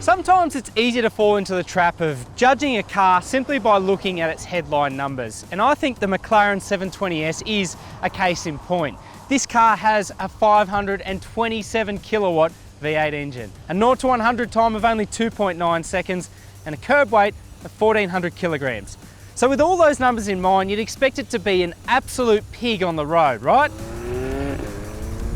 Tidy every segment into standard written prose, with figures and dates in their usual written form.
Sometimes it's easy to fall into the trap of judging a car simply by looking at its headline numbers. And I think the Mclaren 720S is a case in point. This car has a 527 kilowatt V8 engine, a 0 to 100 time of only 2.9 seconds, and a curb weight of 1400 kilograms. So with all those numbers in mind, you'd expect it to be an absolute pig on the road, right?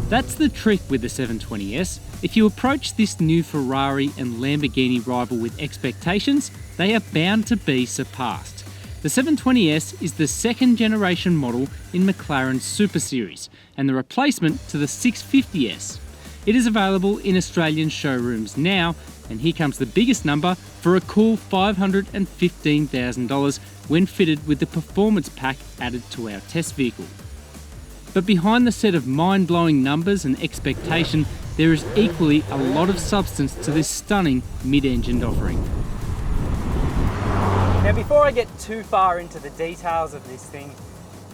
That's the trick with the 720S. If you approach this new Ferrari and Lamborghini rival with expectations, they are bound to be surpassed. The 720S is the second generation model in McLaren's Super Series and the replacement to the 650S. It is available in Australian showrooms now, and here comes the biggest number for a cool $515,000 when fitted with the performance pack added to our test vehicle. But behind the set of mind-blowing numbers and expectation, there is equally a lot of substance to this stunning mid-engined offering. Now before I get too far into the details of this thing,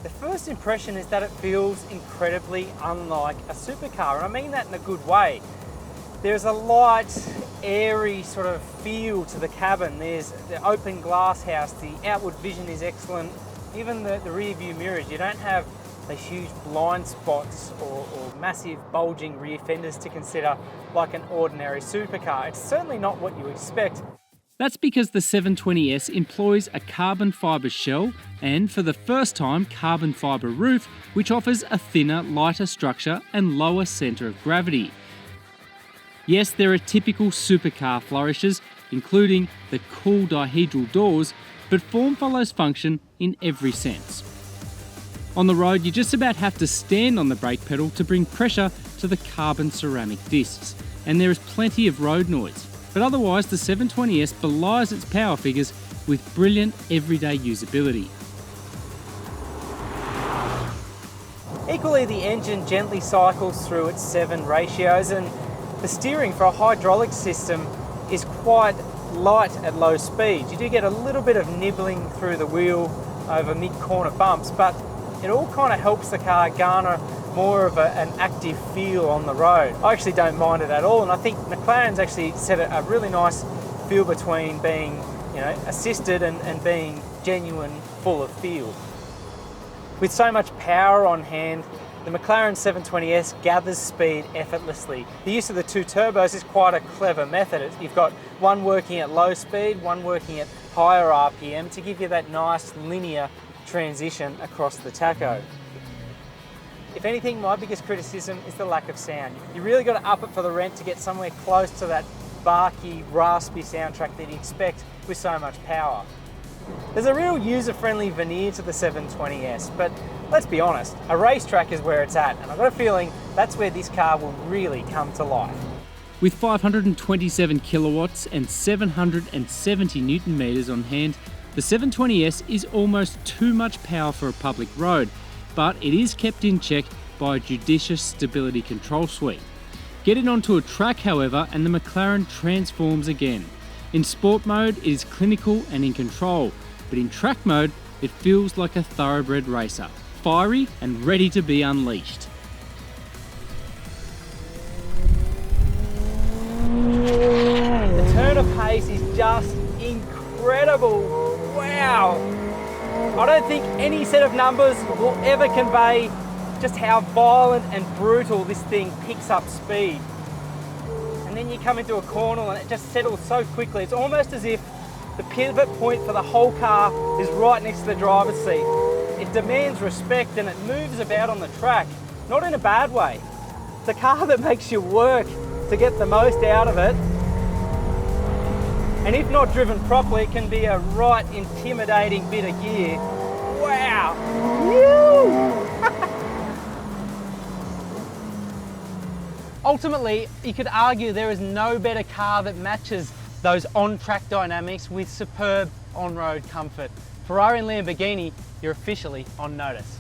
the first impression is that it feels incredibly unlike a supercar, and I mean that in a good way. There's a light, airy sort of feel to the cabin. There's the open glass house, the outward vision is excellent, even the rear view mirrors. You don't have the huge blind spots or massive bulging rear fenders to consider like an ordinary supercar. It's certainly not what you expect. That's because the 720S employs a carbon fibre shell and, for the first time, carbon fibre roof, which offers a thinner, lighter structure and lower centre of gravity. Yes, there are typical supercar flourishes, including the cool dihedral doors, but form follows function in every sense. On the road, you just about have to stand on the brake pedal to bring pressure to the carbon ceramic discs, and there is plenty of road noise. But otherwise, the 720S belies its power figures with brilliant everyday usability. Equally, the engine gently cycles through its 7 ratios, and the steering for a hydraulic system is quite light at low speed. You do get a little bit of nibbling through the wheel over mid-corner bumps, but it all kind of helps the car garner more of an active feel on the road. I actually don't mind it at all, and I think McLaren's actually set a really nice feel between being, assisted and being genuine, full of feel. With so much power on hand, the McLaren 720S gathers speed effortlessly. The use of the 2 turbos is quite a clever method. You've got one working at low speed, one working at higher RPM to give you that nice linear transition across the tacho. If anything, my biggest criticism is the lack of sound. You really got to up it for the rent to get somewhere close to that barky, raspy soundtrack that you expect with so much power. There's a real user-friendly veneer to the 720S, but let's be honest, a racetrack is where it's at, and I've got a feeling that's where this car will really come to life. With 527 kilowatts and 770 newton meters on hand, the 720S is almost too much power for a public road, but it is kept in check by a judicious stability control suite. Get it onto a track, however, and the McLaren transforms again. In sport mode, it is clinical and in control, but in track mode, it feels like a thoroughbred racer, fiery and ready to be unleashed. The turn of pace is just incredible. Wow! I don't think any set of numbers will ever convey just how violent and brutal this thing picks up speed. And then you come into a corner and it just settles so quickly. It's almost as if the pivot point for the whole car is right next to the driver's seat. It demands respect and it moves about on the track, not in a bad way. It's a car that makes you work to get the most out of it. And if not driven properly, it can be a right intimidating bit of gear. Wow! Ultimately, you could argue there is no better car that matches those on-track dynamics with superb on-road comfort. Ferrari and Lamborghini, you're officially on notice.